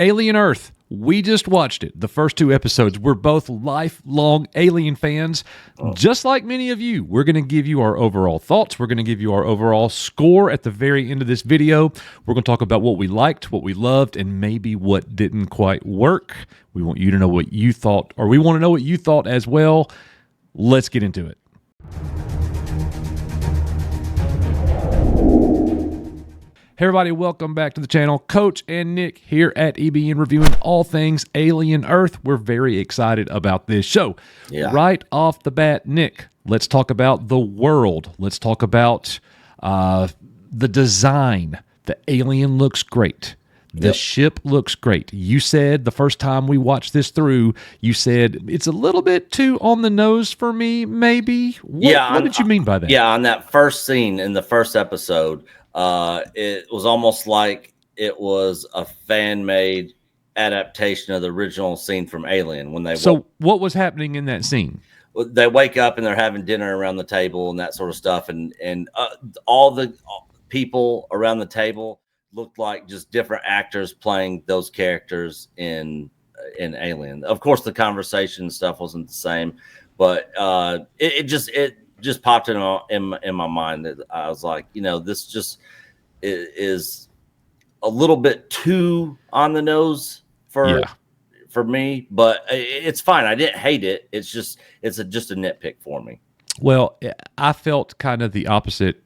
Alien Earth. We just watched it. The first 2 episodes. We're both lifelong Alien fans. Just like many of you, we're going to give you our overall thoughts. We're going to give you our overall score at the very end of this video. We're going to talk about what we liked, what we loved, and maybe what didn't quite work. We want you to know what you thought, or we want to know what you thought as well. Let's get into it. Hey everybody, welcome back to the channel. Coach and Nick here at EBN reviewing all things Alien Earth. We're very excited about this show. Yeah. Right off the bat, Nick, let's talk about the world. Let's talk about the design. The alien looks great. The ship looks great. You said the first time we watched this through, you said it's a little bit too on the nose for me, maybe. What did you mean by that? Yeah, on that first scene in the first episode, it was almost like it was a fan-made adaptation of the original scene from Alien. What was happening in that scene? They wake up and they're having dinner around the table and that sort of stuff, and all the people around the table looked like just different actors playing those characters in Alien. Of course, the conversation stuff wasn't the same, but it just popped in my mind that I was like, this just is a little bit too on the nose for me, but it's fine. I didn't hate it. It's just a nitpick for me. Well, I felt kind of the opposite.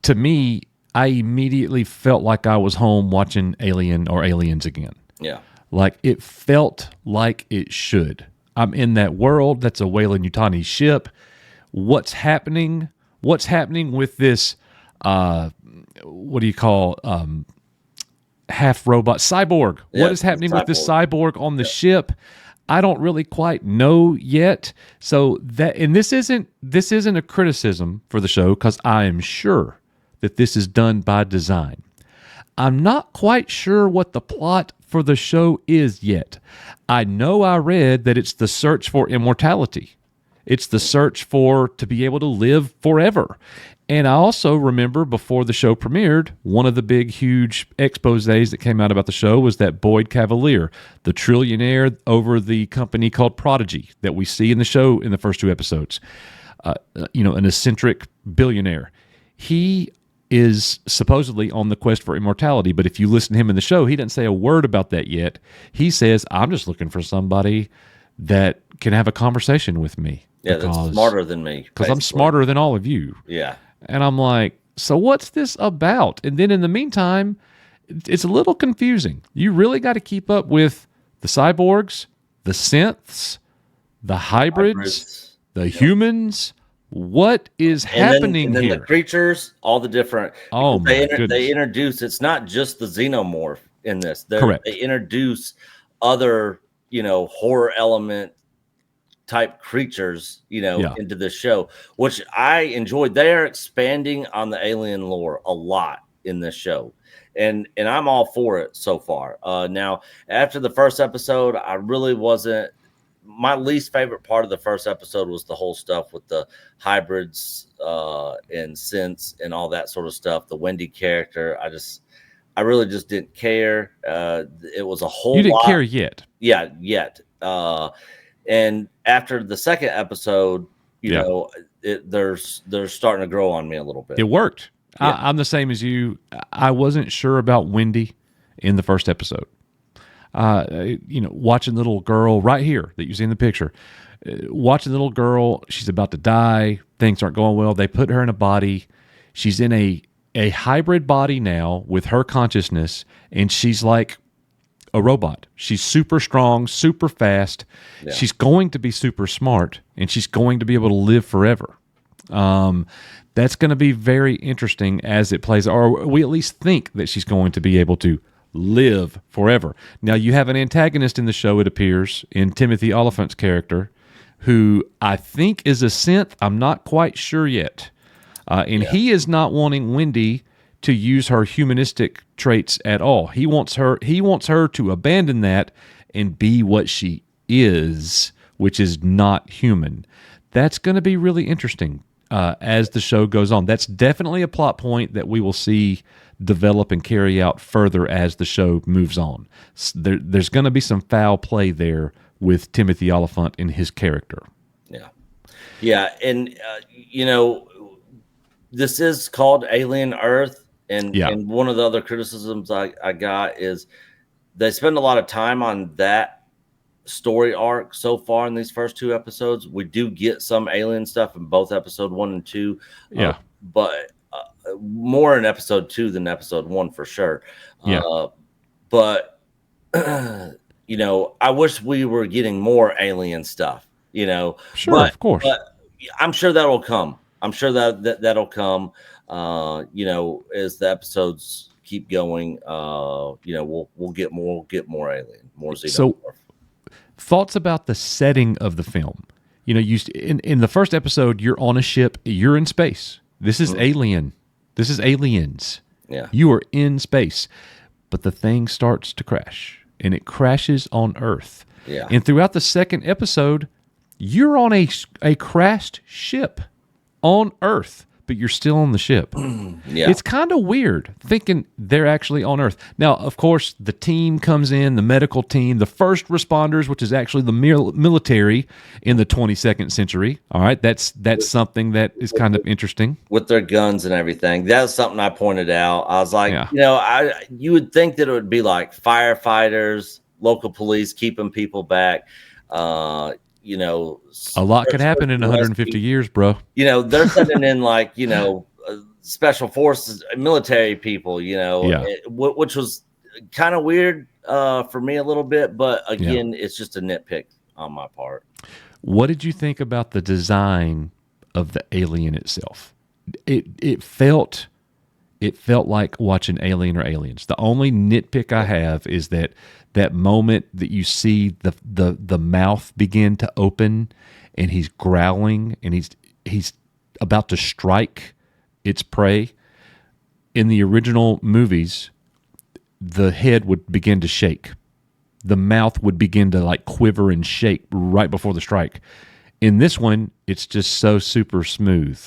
To me, I immediately felt like I was home watching Alien or Aliens again. Yeah. Like it felt like it should. I'm in that world. That's a Weyland-Yutani ship. What's happening with this what do you call half robot cyborg? What is happening with this cyborg on the ship? I don't really quite know yet. So this isn't a criticism for the show, because I am sure that this is done by design. I'm not quite sure what the plot for the show is yet. I know I read that it's the search for immortality. It's the search to be able to live forever. And I also remember before the show premiered, one of the big, huge exposés that came out about the show was that Boyd Cavalier, the trillionaire over the company called Prodigy that we see in the show in the first 2 episodes. An eccentric billionaire. He is supposedly on the quest for immortality, but if you listen to him in the show, he doesn't say a word about that yet. He says, I'm just looking for somebody that can have a conversation with me. Yeah, that's smarter than me. Because I'm smarter than all of you. Yeah. And I'm like, so what's this about? And then in the meantime, it's a little confusing. You really got to keep up with the cyborgs, the synths, the hybrids, the humans. What is happening then here? The creatures, all the different. Oh, my goodness. They introduce, it's not just the xenomorph in this. Correct. They introduce other, horror element type creatures, into the show, which I enjoyed. They are expanding on the alien lore a lot in this show, and I'm all for it so far. Now, after the first episode, I really wasn't. My least favorite part of the first episode was the whole stuff with the hybrids and synths and all that sort of stuff. The Wendy character, I really just didn't care. It was a whole. You didn't care yet. Yeah, yet. And after the second episode, they're starting to grow on me a little bit. It worked. Yeah. I'm the same as you. I wasn't sure about Wendy in the first episode. Watching the little girl right here that you see in the picture, watching the little girl, she's about to die. Things aren't going well. They put her in a body. She's in a hybrid body now with her consciousness, and she's like a robot. She's super strong, super fast. Yeah. She's going to be super smart, and she's going to be able to live forever. That's going to be very interesting as it plays, or we at least think that she's going to be able to live forever. Now, you have an antagonist in the show, it appears, in Timothy Oliphant's character, who I think is a synth. I'm not quite sure yet. He is not wanting Wendy to use her humanistic traits at all. He wants her to abandon that and be what she is, which is not human. That's going to be really interesting. as the show goes on. That's definitely a plot point that we will see develop and carry out further as the show moves on. There's going to be some foul play there with Timothy Oliphant and his character. Yeah. Yeah. And, this is called Alien Earth. And one of the other criticisms I got is they spend a lot of time on that story arc so far in these first 2 episodes. We do get some alien stuff in both episode 1 and 2. But more in episode 2 than episode 1 for sure. But I wish we were getting more alien stuff, Sure, of course. But I'm sure that'll come. I'm sure that'll come, as the episodes keep going. We'll get more alien, more xenomorph. So, thoughts about the setting of the film? In the first episode, you're on a ship, you're in space. This is alien. This is aliens. Yeah, you are in space, but the thing starts to crash, and it crashes on Earth. Yeah, and throughout the second episode, you're on a crashed ship on Earth, but you're still on the ship. Yeah, it's kind of weird thinking they're actually on Earth. Now, of course, the team comes in, the medical team, the first responders, which is actually the military in the 22nd century. All right, that's something that is kind of interesting with their guns and everything. That's something I pointed out. I was like, you would think that it would be like firefighters, local police keeping people back. A lot could happen in 150 years, bro. They're sending in like, special forces, military people, which was kind of weird for me a little bit. But again, it's just a nitpick on my part. What did you think about the design of the alien itself? It felt like watching Alien or Aliens. The only nitpick I have is that moment that you see the mouth begin to open and he's growling and he's about to strike its prey. In the original movies, the head would begin to shake. The mouth would begin to like quiver and shake right before the strike. In this one, it's just so super smooth.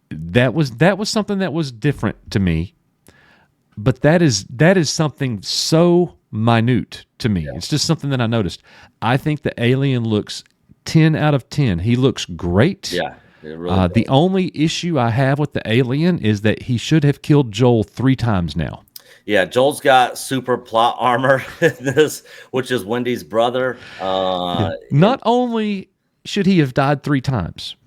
That was something that was different to me. But that is something so minute to me. Yeah. It's just something that I noticed. I think the alien looks 10 out of 10. He looks great. Yeah. Really the only issue I have with the alien is that he should have killed Joel 3 times now. Yeah, Joel's got super plot armor in this, which is Wendy's brother. Not only should he have died 3 times,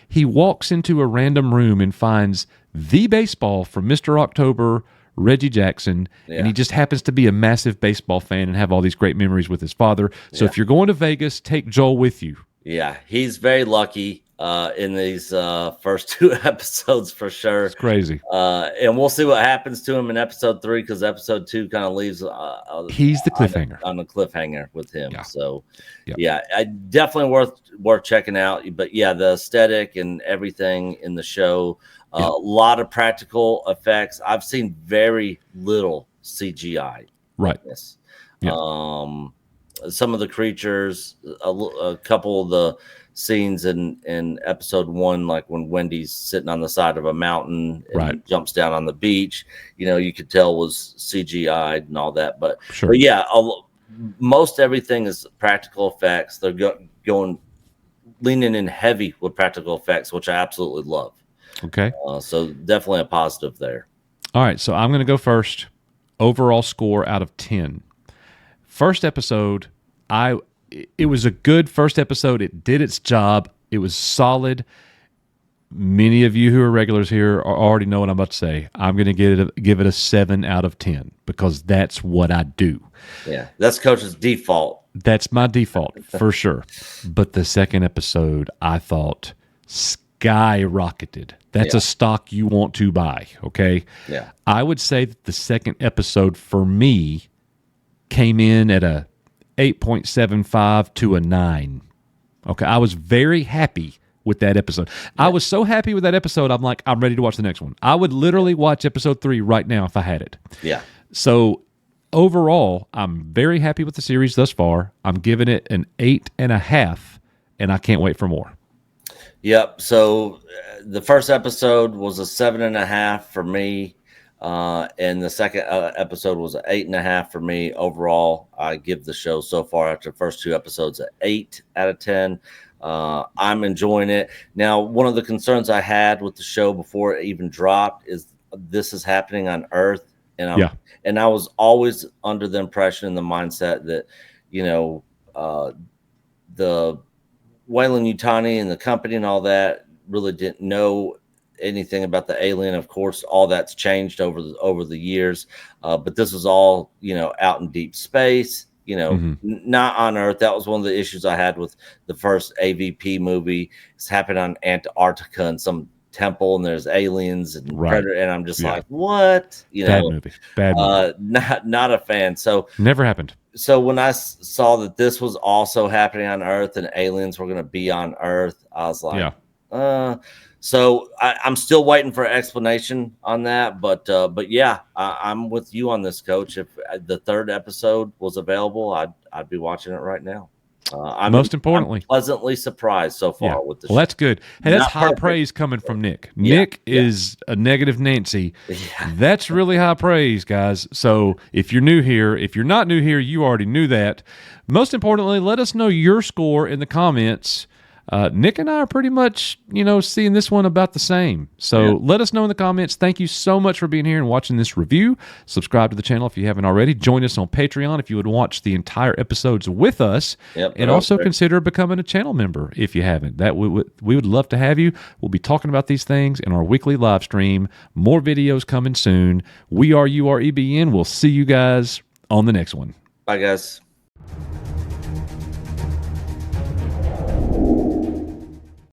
he walks into a random room and finds the baseball from Mr. October, Reggie Jackson, and he just happens to be a massive baseball fan and have all these great memories with his father. So if you're going to Vegas, take Joel with you. Yeah, he's very lucky in these first 2 episodes for sure. It's crazy. And we'll see what happens to him in episode 3 because episode 2 kind of leaves he's the cliffhanger. On the cliffhanger with him. Yeah. So, yeah, definitely worth checking out. But, the aesthetic and everything in the show, a lot of practical effects. I've seen very little CGI. Right. In this. Yeah. Some of the creatures, a couple of the scenes in episode 1, like when Wendy's sitting on the side of a mountain and jumps down on the beach, you could tell was CGI'd and all that. But, sure. But most everything is practical effects. They're going leaning in heavy with practical effects, which I absolutely love. Okay. So definitely a positive there. All right. So I'm going to go first. Overall score out of 10. First episode, it was a good first episode. It did its job. It was solid. Many of you who are regulars here already know what I'm about to say. I'm going to give it a 7 out of 10 because that's what I do. Yeah, that's Coach's default. That's my default for sure. But the second episode, I thought skyrocketed. That's a stock you want to buy, okay? Yeah. I would say that the second episode for me came in at a 8.75 to a 9. Okay, I was very happy with that episode. I was so happy with that episode, I'm like, I'm ready to watch the next one. I would literally watch episode 3 right now if I had it. Yeah. So overall, I'm very happy with the series thus far. I'm giving it an 8.5, and I can't wait for more. Yep. So the first episode was a 7.5 for me. And the second episode was an 8.5 for me. Overall, I give the show so far after the first 2 episodes an 8 out of 10. I'm enjoying it. Now, one of the concerns I had with the show before it even dropped is this is happening on Earth, and I was always under the impression and the mindset that, you know, the Wayland Yutani and the company and all that really didn't know anything about the alien. Of course, all that's changed over the years, but this was all, you know, out in deep space. You know, not on Earth. That was one of the issues I had with the first AVP movie. It's happened on Antarctica in some temple, and there's aliens and predator, and I'm just like, what? You know, Bad movie. Not a fan. So never happened. So when I saw that this was also happening on Earth and aliens were going to be on Earth, I was like, So I'm still waiting for an explanation on that, but yeah, I'm with you on this, Coach. If the 3rd episode was available, I'd be watching it right now. Most importantly, I'm pleasantly surprised so far with the show. Well, that's good. Hey, that's high praise coming from Nick. Nick is a negative Nancy. That's really high praise, guys. So if you're new here, if you're not new here, you already knew that. Most importantly, let us know your score in the comments. Nick and I are pretty much, you know, seeing this one about the same. So let us know in the comments. Thank you so much for being here and watching this review. Subscribe to the channel if you haven't already. Join us on Patreon if you would watch the entire episodes with us. And also consider becoming a channel member if you haven't. That we would love to have you. We'll be talking about these things in our weekly live stream. More videos coming soon. We are UREBN. We'll see you guys on the next one. Bye, guys.